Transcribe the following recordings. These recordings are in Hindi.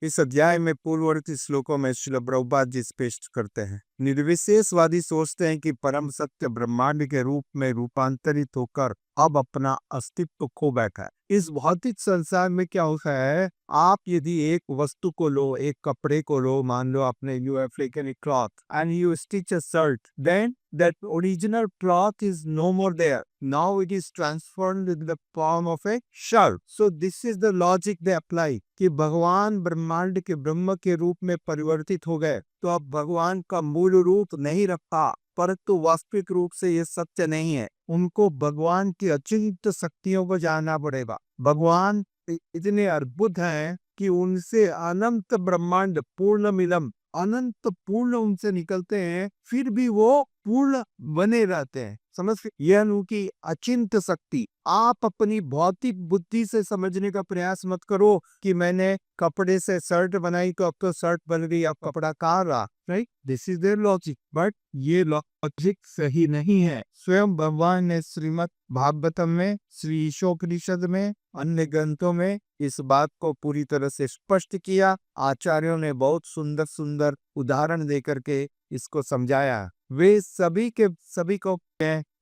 इस अध्याय में पूर्ववर्ती श्लोकों में श्रील प्रभुपाद जी स्पष्ट करते हैं, निर्विशेषवादी सोचते हैं कि परम सत्य ब्रह्मांड के रूप में रूपांतरित होकर अब अपना अस्तित्व खो बैठा है। इस भौतिक संसार में क्या होता है, आप यदि एक वस्तु को लो, एक कपड़े को लो, मान लो आपने you have taken a cloth and you stitch a shirt, then that original cloth is no more there. Now it is transformed in the form of a shirt. So this is the logic they apply कि भगवान ब्रह्मांड के ब्रह्म के रूप में परिवर्तित हो गए, तो अब भगवान का मूल रूप नहीं रखा, परंतु वास्तविक रूप से ये सत्य नहीं है। उनको भगवान की अचिंत्य शक्तियों को जानना पड़ेगा। भगवान इतने अद्भुत हैं कि उनसे अनंत ब्रह्मांड पूर्ण मिलम, अनंत पूर्ण उनसे निकलते हैं, फिर भी वो पूर्ण बने रहते हैं। समझ, यह उनकी अचिंत्य शक्ति। आप अपनी भौतिक बुद्धि से समझने का प्रयास मत करो कि मैंने कपड़े से शर्ट बनाई तो अब तो शर्ट बन गई, अब कपड़ा कहाँ रहा, right? This is their logic, but ये लॉजिक सही नहीं है। स्वयं भगवान ने श्रीमद् भागवतम में, श्री ईशोपनिषद में, अन्य ग्रंथों में इस बात को पूरी तरह से स्पष्ट किया। आचार्यों ने बहुत सुंदर सुंदर उदाहरण देकर के इसको समझाया। वे सभी के सभी को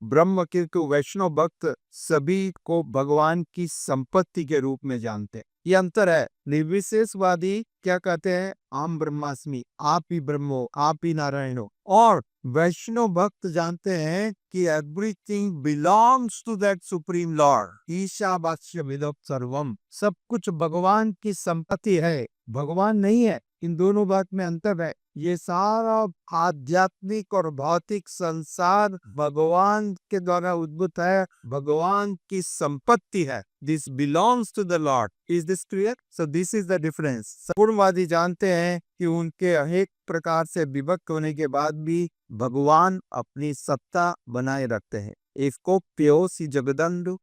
ब्रह्म के वैष्णव भक्त सभी को भगवान की संपत्ति के रूप में जानते हैं। ये अंतर है। निर्विशेषवादी क्या कहते हैं, आम ब्रह्मास्मि, आप ही ब्रह्म हो, आप ही नारायण हो। और वैष्णव भक्त जानते हैं कि everything belongs to that supreme lord, ईशावास्य विदो सर्वम, सब कुछ भगवान की संपत्ति है, भगवान नहीं है। इन दोनों बात में अंतर है। ये सारा आध्यात्मिक और भौतिक संसार भगवान के द्वारा उद्भूत है, भगवान की संपत्ति है। This belongs to the lord. Is this clear? So this is the difference. पूर्णवादी जानते हैं कि उनके अनेक प्रकार से विभक्त होने के बाद भी भगवान अपनी सत्ता बनाए रखते हैं। इसको प्योसी जगदंडु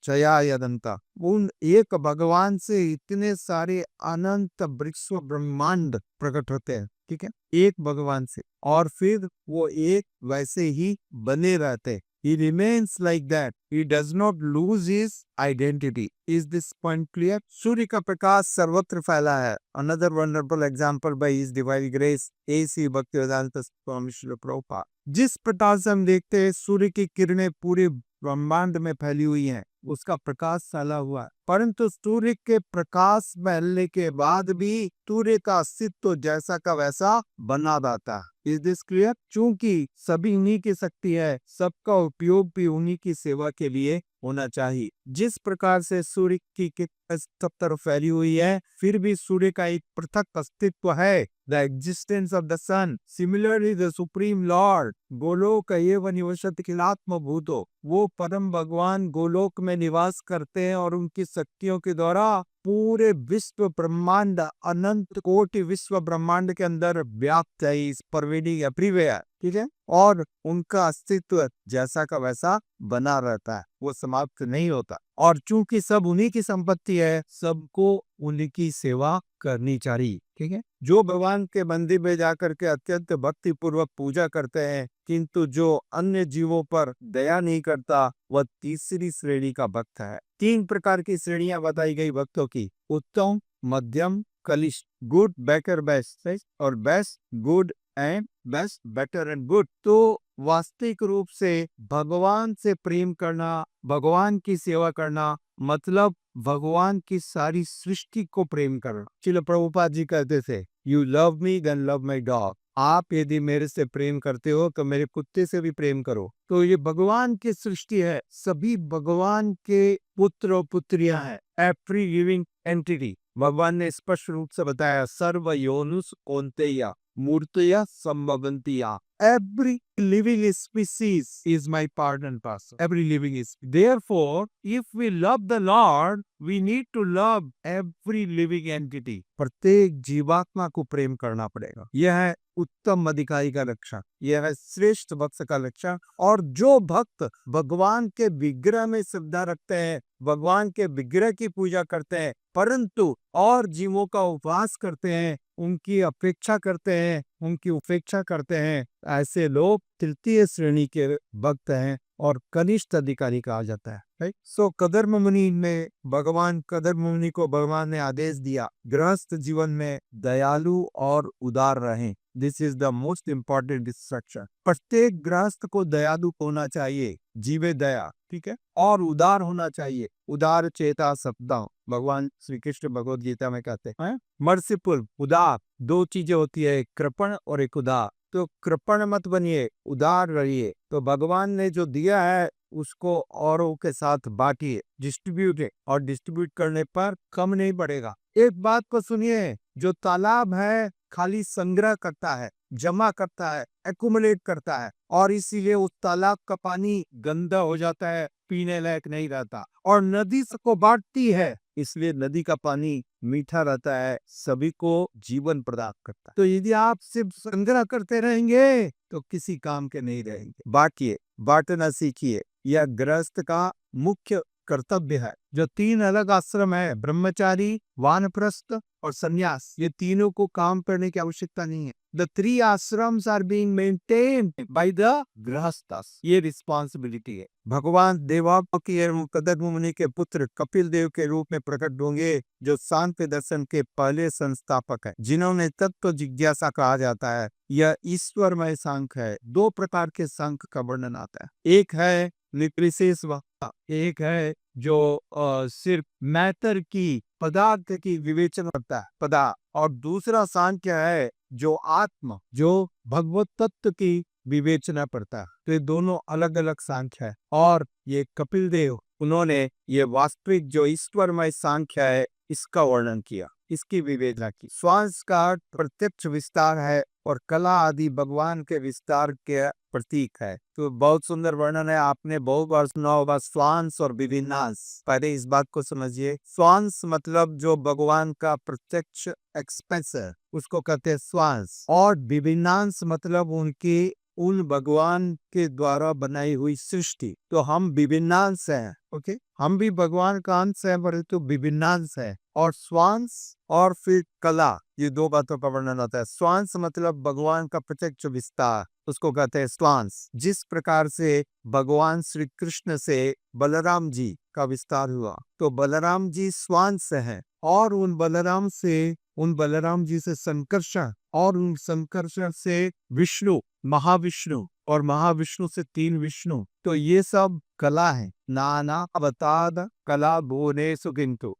चया यदंता, उन एक भगवान से इतने सारे अनंत वृक्ष ब्रह्मांड प्रकट होते हैं, ठीक है, एक भगवान से, और फिर वो एक वैसे ही बने रहते। He remains like that. He does not lose his identity. Is this point clear? सूर्य का प्रकाश सर्वत्र फैला है। Another wonderful example by His divine grace, A.C. Bhaktivedanta Swami Srila Prabhupada। जिस प्रकार से हम देखते हैं सूर्य की किरणें पूरे ब्रह्मांड में फैली हुई हैं, उसका प्रकाश फैला हुआ है, परंतु सूर्य के प्रकाश फैलने के बाद भी सूर्य का अस्तित्व जैसा का वैसा बना रहता है। Is this clear? चूंकि सभी उन्हीं की शक्ति है, सबका उपयोग भी उन्हीं की सेवा के लिए होना चाहिए। जिस प्रकार से सूर्य की किरण सब तरफ फैली हुई है, फिर भी सूर्य का एक पृथक अस्तित्व है, the existence of the sun. Similarly the supreme lord Goloka एव निवसति खिलात्म भूतो, वो परम भगवान गोलोक में निवास करते हैं और उनकी शक्तियों के द्वारा पूरे विश्व ब्रह्मांड, अनंत कोटि विश्व ब्रह्मांड के अंदर व्याप्त है, इस परवेडिंग एवरीवेयर, ठीक है, और उनका अस्तित्व जैसा का वैसा बना रहता है, वो समाप्त नहीं होता। और चूंकि सब उन्हीं की संपत्ति है, सबको उन्हीं की सेवा करनी चाहिए, ठीक है। जो भगवान के मंदिर में जाकर के अत्यंत भक्ति पूर्वक पूजा करते हैं, किंतु जो अन्य जीवों पर दया नहीं करता, वह तीसरी श्रेणी का भक्त है। 3 प्रकार की श्रेणियां बताई गई भक्तों की, उत्तम, मध्यम, कनिष्ठ, गुड, बेटर, बेस्ट, और best, good and best, better and good. तो वास्तविक रूप से भगवान से प्रेम करना, भगवान की सेवा करना, मतलब भगवान की सारी सृष्टि को प्रेम करना। श्रील प्रभुपाद जी कहते थे, you love me then love my dog. आप यदि मेरे से प्रेम करते हो तो मेरे कुत्ते से भी प्रेम करो। तो ये भगवान की सृष्टि है, सभी भगवान के पुत्र और पुत्रियां हैं, एवरी लिविंग एंटिटी। भगवान ने स्पष्ट रूप से बताया, सर्व योनुस कौन्तेय मूर्तया संभवन्तिया। Every living species is my part and parcel. Every living is. Therefore, if we love the Lord, we need to love every living entity. प्रत्येक जीवात्मा को प्रेम करना पड़ेगा। यह है उत्तम अधिकारी का लक्षण, यह है श्रेष्ठ भक्त का लक्षण। और जो भक्त भगवान के विग्रह में श्रद्धा रखते हैं, भगवान के विग्रह की पूजा करते हैं, परंतु और जीवों का उपवास करते हैं, उनकी अपेक्षा करते हैं, उनकी उपेक्षा करते हैं, ऐसे लोग तृतीय श्रेणी के भक्त हैं। और कनिष्ठ अधिकारी कहा जाता है, राइट। सो कदर्म मुनि में भगवान कदर्म मुनि को भगवान ने आदेश दिया गृहस्थ जीवन में दयालु और उदार रहें। This is the most important instruction. प्रत्येक गृहस्थ को दयालु होना चाहिए, जीवे दया, ठीक है, और उदार होना चाहिए। उदार चेता सप्ताह भगवान श्री कृष्ण भगवद गीता में कहते हैं। मर्सीफुल, उदार, दो चीजें होती है, एक कृपण और एक उदार। तो कृपण मत बनिए, उदार रहिए। तो भगवान ने जो दिया है उसको औरों के साथ बांटिए, डिस्ट्रीब्यूट, और डिस्ट्रीब्यूट करने पर कम नहीं पड़ेगा। एक बात को सुनिए, जो तालाब है खाली संग्रह करता है, जमा करता है, एक्युमुलेट करता है, और इसीलिए उस तालाब का पानी गंदा हो जाता है, पीने लायक नहीं रहता। और नदी सबको बांटती है, इसलिए नदी का पानी मीठा रहता है, सभी को जीवन प्रदान करता है। तो यदि आप सिर्फ संग्रह करते रहेंगे तो किसी काम के नहीं रहेंगे। बांटिए, बांटना सीखिए, यह गृहस्थ का मुख्य कर्तव्य है। जो 3 अलग आश्रम है, ब्रह्मचारी, वानप्रस्थ और संन्यास, ये तीनों को काम करने की आवश्यकता नहीं है। The 3 ashrams are being maintained by the grihasthas, ये रिस्पॉन्सिबिलिटी है। भगवान देवाकी एवं कदर्म मुनि के पुत्र कपिल देव के रूप में प्रकट होंगे, जो सांख्य दर्शन के पहले संस्थापक है, जिन्होंने तत्व जिज्ञासा कहा जाता है। यह ईश्वरमय सांख्य है। 2 प्रकार के सांख्य का वर्णन आता है, एक है निर्विशेष वक्ता, एक है जो सिर्फ मैटर की, पदार्थ की विवेचना करता है, पदार्थ, और दूसरा सांख्य है जो आत्मा, जो भगवत तत्व की विवेचना करता है। तो ये दोनों अलग अलग सांख्य है, और ये कपिल देव, उन्होंने ये वास्तविक जो ईश्वरमय सांख्य है इसका वर्णन किया, इसकी विवेचना की। श्वास का अर्थ प्रत्यक्ष विस्तार है, और कला आदि भगवान के विस्तार के प्रतीक है। तो बहुत सुंदर वर्णन है, आपने बहुत बार सुना होगा स्वांस और विभिन्नांश। पहले इस बात को समझिए, स्वांस मतलब जो भगवान का प्रत्यक्ष एक्सप्रेस है उसको कहते हैं स्वांस, और विभिन्नांश मतलब उनकी उन भगवान के द्वारा बनाई हुई सृष्टि। तो हम विभिन्नांश हैं, ओके, हम भी भगवान का अंश है, परंतु विभिन्नांश है। और स्वांस और फिर कला, ये 2 बातों का वर्णन आता है। स्वांस मतलब भगवान का प्रत्यक्ष विस्तार, उसको कहते हैं स्वांस। जिस प्रकार से भगवान श्री कृष्ण से बलराम जी का विस्तार हुआ, तो बलराम जी स्वांस है, और उन बलराम जी से संकर्षण, और उन संकर्षण से विष्णु, महाविष्णु, और महाविष्णु से 3 विष्णु। तो ये सब कला है। नाना अवतार कला भुवने सुकिंतु,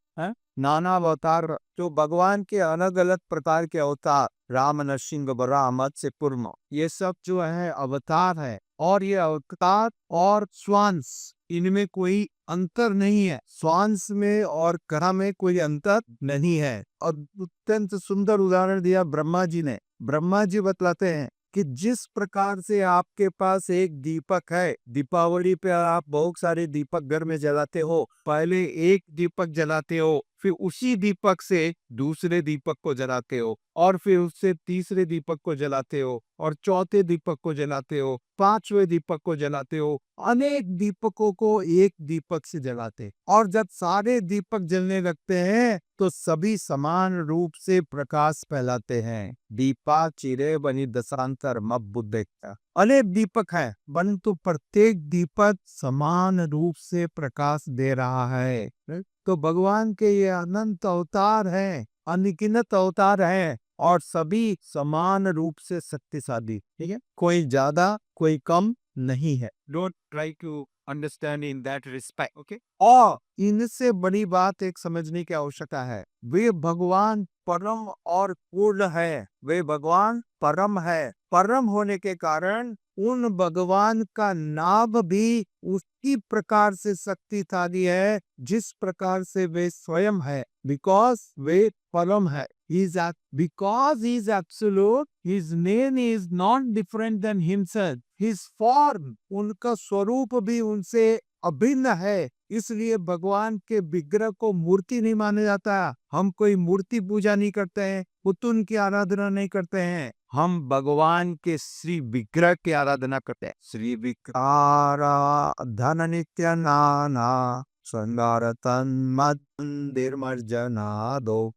नाना अवतार, जो भगवान के अलग अलग प्रकार के अवतार, राम, नरसिंह, बलराम, मत्स्य, कूर्म, ये सब जो है अवतार है। और ये अवतार और स्वांस, इनमें कोई अंतर नहीं है। स्वांस में और कला में कोई अंतर नहीं है। और अत्यंत सुंदर उदाहरण दिया ब्रह्मा जी ने। ब्रह्मा जी बतलाते हैं कि जिस प्रकार से आपके पास एक दीपक है, दीपावली पे आप बहुत सारे दीपक घर में जलाते हो, पहले एक दीपक जलाते हो, फिर उसी दीपक से दूसरे दीपक को जलाते हो, और फिर उससे तीसरे दीपक को जलाते हो, और चौथे दीपक को जलाते हो, 5वें दीपक को जलाते हो, अनेक दीपकों को एक दीपक से जलाते। और जब सारे दीपक जलने लगते हैं तो सभी समान रूप से प्रकाश फैलाते हैं। दीपा चिरे बनी दशांतर मब बुद्धे। अनेक दीपक हैं, परंतु प्रत्येक दीपक समान रूप से प्रकाश दे रहा है। तो भगवान के ये अनंत अवतार हैं, अनगिनत अवतार हैं, और सभी समान रूप से शक्तिशाली, ठीक है, कोई ज्यादा कोई कम नहीं है। Don't try to understand in that respect, okay. और इनसे बड़ी बात एक समझने की आवश्यकता है, वे भगवान परम और पूर्ण है। वे भगवान परम है। परम होने के कारण उन भगवान का नाम भी उसी प्रकार से शक्तिशाली है जिस प्रकार से वे स्वयं है। बिकॉज वे परम है, because he is absolute, his name is not different than himself. His form, उनका स्वरूप भी उनसे अभिन्न है। इसलिए भगवान के विग्रह को मूर्ति नहीं माना जाता। हम कोई मूर्ति पूजा नहीं करते हैं, पुतुन की आराधना नहीं करते हैं, हम भगवान के श्री विग्रह की आराधना करते हैं। श्री विग्रह धन नित्य नाना श्रृंगार तन मंदिर मर्जना दो।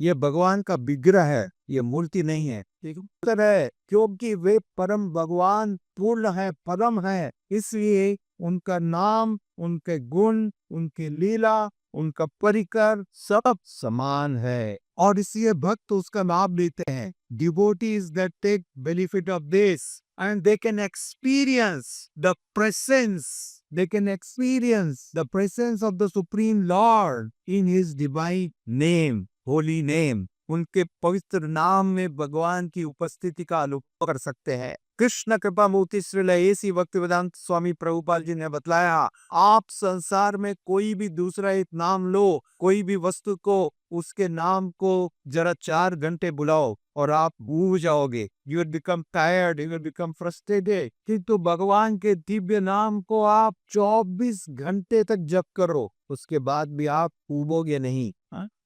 ये भगवान का विग्रह है, ये मूर्ति नहीं है, ठीक है, क्योंकि वे परम भगवान पूर्ण है, परम है, इसलिए उनका नाम, उनके गुण, उनकी लीला, उनका परिकर सब समान है और इसलिए भक्त उसका लाभ लेते हैं। Devotees that take benefit of this and they can experience the presence, they can experience the presence of the Supreme Lord in His divine name, holy name. उनके पवित्र नाम में भगवान की उपस्थिति का अनुभव कर सकते हैं। कृष्ण कृपा मूर्ति श्रील ऐसी भक्तिवेदांत स्वामी प्रभुपाल जी ने बतलाया, आप संसार में कोई भी दूसरा एक नाम लो, कोई भी वस्तु को, उसके नाम को जरा 4 घंटे बुलाओ और आप भूल जाओगे। You will become tired, you will become frustrated. किंतु भगवान के दिव्य नाम को आप 24 घंटे तक जप करो, उसके बाद भी आप ऊबोगे नहीं।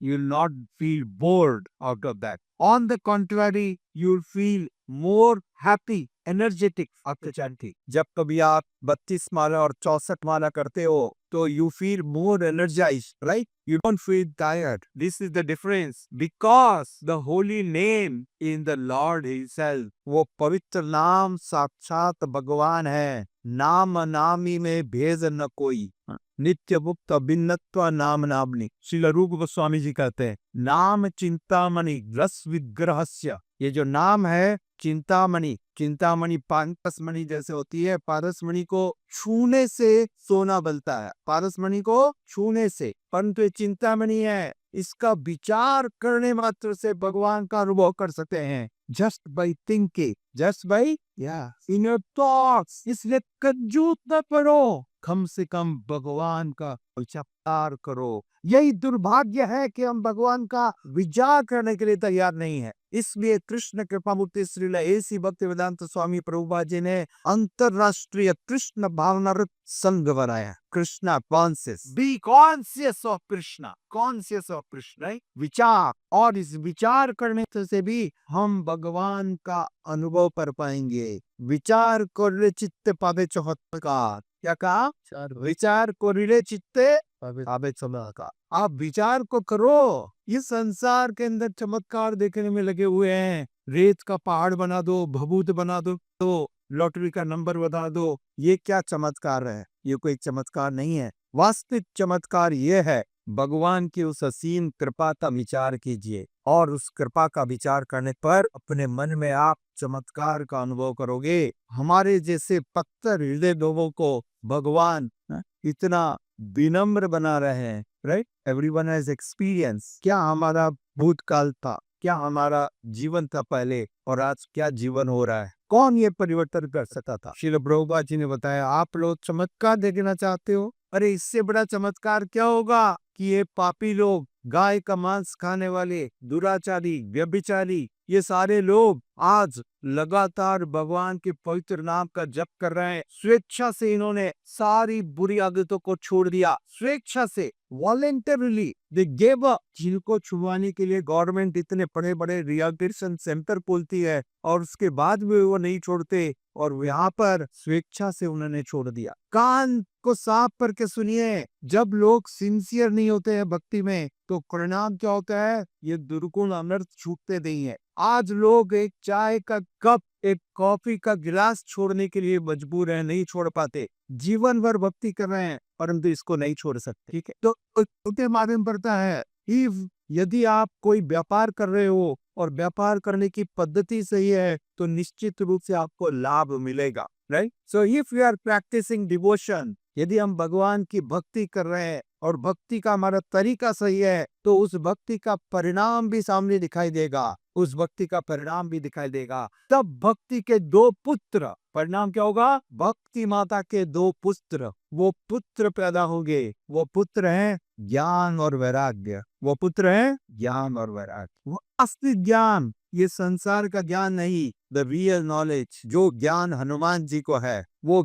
You will not feel bored out of that. On the contrary, you will feel more happy, energetic after chanting. जब कभी आप 32 माला और 64 माला करते हो तो you feel more energized, right? You don't feel tired. This is the difference. Because the holy name in the Lord Himself, वो पवित्र नाम साक्षात भगवान है। नाम नामी में भेद न कोई, नित्य मुक्त भिन्नत्व नाम नामनि। श्रील रूप गोस्वामी जी कहते हैं, नाम चिंतामणि रस विग्रहस्य। ये जो नाम है चिंतामणि, चिंतामणि पारसमणि जैसे होती है, पारसमणि को छूने से सोना बनता है, पारसमणि को छूने से, परंतु ये चिंतामणि है, इसका विचार करने मात्र से भगवान का अनुभव कर सकते हैं। Just by thinking, just by in your thoughts. इसलिए कंजूस न करो, कम से कम भगवान का विचार करो। यही दुर्भाग्य है कि हम भगवान का विचार करने के लिए तैयार नहीं है। इसलिए कृष्ण कृपा मूर्ति श्रील ऐसी भक्तिवेदांत स्वामी प्रभुपाद जी ने अंतरराष्ट्रीय कृष्ण भावनारत संघ बनाया। Krishna conscious, be conscious of Krishna, conscious of Krishna, विचार, और इस विचार करने से भी हम भगवान का अनुभव कर पाएंगे। विचार कर चित्ते पावे चमत्कार, क्या कहा? विचार कोरिले चित्ते पावे चमत्कार। आप विचार को करो। इस संसार के अंदर चमत्कार देखने में लगे हुए हैं। रेत का पहाड़ बना दो, भभूत बना दो, तो लॉटरी का नंबर बता दो। ये क्या चमत्कार है? ये कोई चमत्कार नहीं है। वास्तविक चमत्कार ये है, भगवान की उस असीम कृपा का विचार कीजिए और उस कृपा का विचार करने पर अपने मन में आप चमत्कार का अनुभव करोगे। हमारे जैसे पत्थर हृदय लोगों को भगवान इतना विनम्र बना रहे हैं, राइट? Everyone has experience. क्या हमारा भूतकाल था, क्या हमारा जीवन था पहले, और आज क्या जीवन हो रहा है? कौन ये परिवर्तन कर सकता था? श्रील प्रभुपाद जी ने बताया, आप लोग चमत्कार देखना चाहते हो? अरे इससे बड़ा चमत्कार क्या होगा कि ये पापी लोग, गाय का मांस खाने वाले, दुराचारी, व्यभिचारी, ये सारे लोग आज लगातार भगवान के पवित्र नाम का जप कर रहे हैं। स्वेच्छा से इन्होंने सारी बुरी आदतों को छोड़ दिया, स्वेच्छा से, वॉलेंटरली दे गिव अप। जिनको छुड़वाने के लिए गवर्नमेंट इतने बड़े बड़े रिहैबिलिटेशन सेंटर खोलती है और उसके बाद भी वो नहीं छोड़ते, और यहाँ पर स्वेच्छा से उन्होंने छोड़ दिया। कान को साफ करके सुनिए, जब लोग सिंसियर नहीं होते हैं भक्ति में तो परिणाम क्या होता है? ये दुर्गुण अनर्थ छूटते नहीं है। आज लोग एक चाय का कप, एक कॉफी का गिलास छोड़ने के लिए मजबूर है, नहीं छोड़ पाते। जीवन भर भक्ति कर रहे हैं परंतु इसको नहीं छोड़ सकते। ठीक है, तो उसके माध्यम पड़ता है। यदि आप कोई व्यापार कर रहे हो और व्यापार करने की पद्धति सही है तो निश्चित रूप से आपको लाभ मिलेगा, right? So if you are practising devotion, यदि हम भगवान की भक्ति कर रहे हैं और भक्ति का हमारा तरीका सही है तो उस भक्ति का परिणाम भी सामने दिखाई देगा, उस भक्ति का परिणाम भी दिखाई देगा। तब भक्ति के 2 पुत्र, परिणाम क्या होगा? भक्ति माता के 2 पुत्र, वो पुत्र पैदा होंगे। वो पुत्र हैं ज्ञान और वैराग्य, वो पुत्र हैं ज्ञान और वैराग्य। वो असली ज्ञान, ये संसार का ज्ञान नहीं, द रियल नॉलेज, जो ज्ञान हनुमान जी को है, वो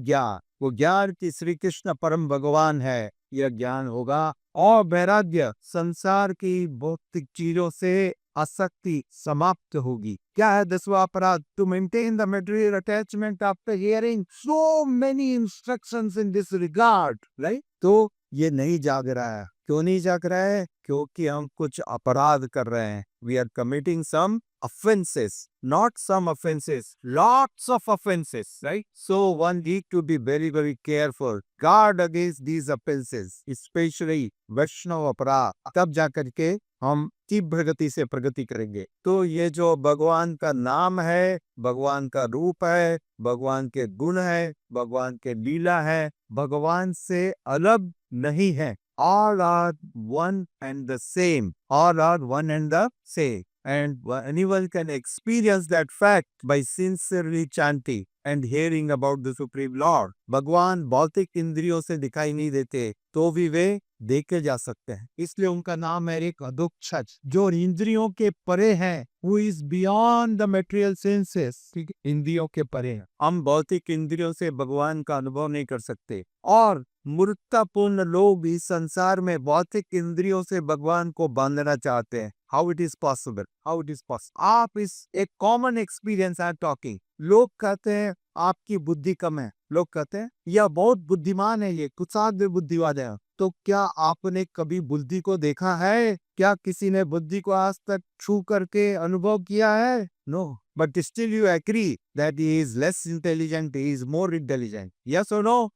ज्ञान की श्री कृष्ण परम भगवान है, यह ज्ञान होगा। और वैराग्य, संसार की भौतिक चीजों से आसक्ति समाप्त होगी। क्या है 10वां अपराध? To maintain the material attachment after hearing so many instructions in this regard, right? तो ये नहीं जाग रहा है। क्यों नहीं जाग रहा है? क्योंकि हम कुछ अपराध कर रहे हैं. We are committing some offenses, not some offenses, lots of offenses, right? So one need to be very, very careful. Guard against these offenses, especially वैष्णव अपराध. तब जाकर के हम तीव्र गति से प्रगति करेंगे. तो ये जो भगवान का नाम है, भगवान का रूप है, भगवान के गुण है, भगवान के लीला है, भगवान से अलग नहीं है. All are one and the same. All are one and the same. And anyone can experience that fact by sincerely chanting and hearing about the Supreme Lord. भगवान भौतिक इंद्रियों से दिखाई नहीं देते, तो भी वे देखे जा सकते हैं. इसलिए उनका नाम है एक अधोक्षज, जो इंद्रियों के परे है. Who is beyond the material senses. ठीक है, इंद्रियों के परे है. हम भौतिक इंद्रियों से भगवान का अनुभव नहीं कर सकते, और मूर्खतापूर्ण लोग इस संसार में भौतिक इंद्रियों से भगवान को बांधना चाहते हैं. How it is possible? How it is possible? आप इस एक कॉमन एक्सपीरियंस आर टॉकिंग. लोग कहते हैं आपकी बुद्धि कम है. लोग कहते हैं यह बहुत बुद्धिमान है, ये कुछ बुद्धिवाद है. तो क्या आपने कभी बुद्धि को देखा है? क्या किसी ने बुद्धि को आज तक छू करके अनुभव किया है? No. But still you agree that he is less intelligent, he is more intelligent. Yes or no?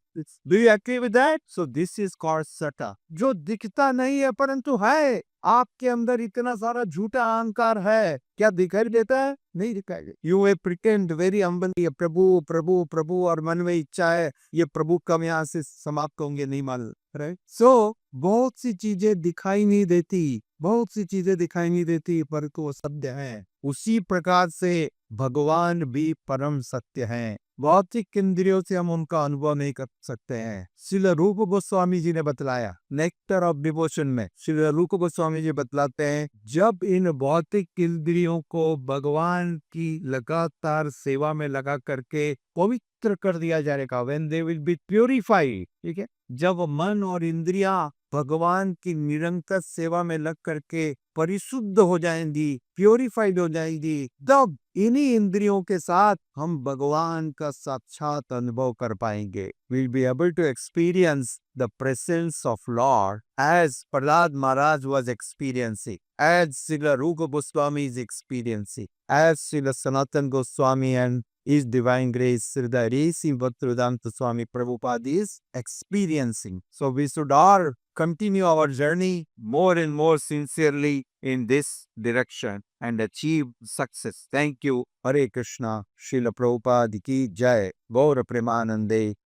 Do you agree with that? So this is called sata. जो दिखता नहीं है परंतु है. आपके अंदर इतना सारा झूठा अहंकार है, क्या दिखाई देता है? नहीं दिखाई देता. You may pretend very humbly, प्रभु प्रभु प्रभु, और मन में इच्छा है ये प्रभु कब यहाँ से समाप्त होंगे नहीं मालूम. राइट. सो बहुत सी चीजें दिखाई नहीं देती, बहुत सी चीजें दिखाई नहीं देती, परंतु वो सत्य है. उसी प्रकार से भगवान भी परम सत्य हैं. भौतिक इंद्रियों से हम उनका अनुभव नहीं कर सकते हैं. श्रील रूप गोस्वामी जी ने बतलाया नेक्टर ऑफ डिवोशन में. श्रील रूप गोस्वामी जी बतलाते हैं, जब इन भौतिक इंद्रियों को भगवान की लगातार सेवा में लगा करके पवित्र कर दिया जाएगा, when they will be purified. ठीक है, जब मन और इंद्रियां भगवान की निरंतर सेवा में लग करके परिशुद्ध हो जाएंगी, प्योरीफाइड हो जाएंगी, तब इन्हीं इंद्रियों के साथ हम भगवान का साक्षात अनुभव कर पाएंगे. We'll be able to experience the presence of Lord as Prahlad Maharaj was experiencing, as Srila Rupa Goswami is experiencing, as Srila Sanatan Goswami and His Divine Grace Srila Risi Bhaktivedanta Swami Prabhupada is experiencing. So we should all continue our journey more and more sincerely in this direction and achieve success. Thank you. Hare Krishna. Srila Prabhupada ki jai. Gaura Premanande.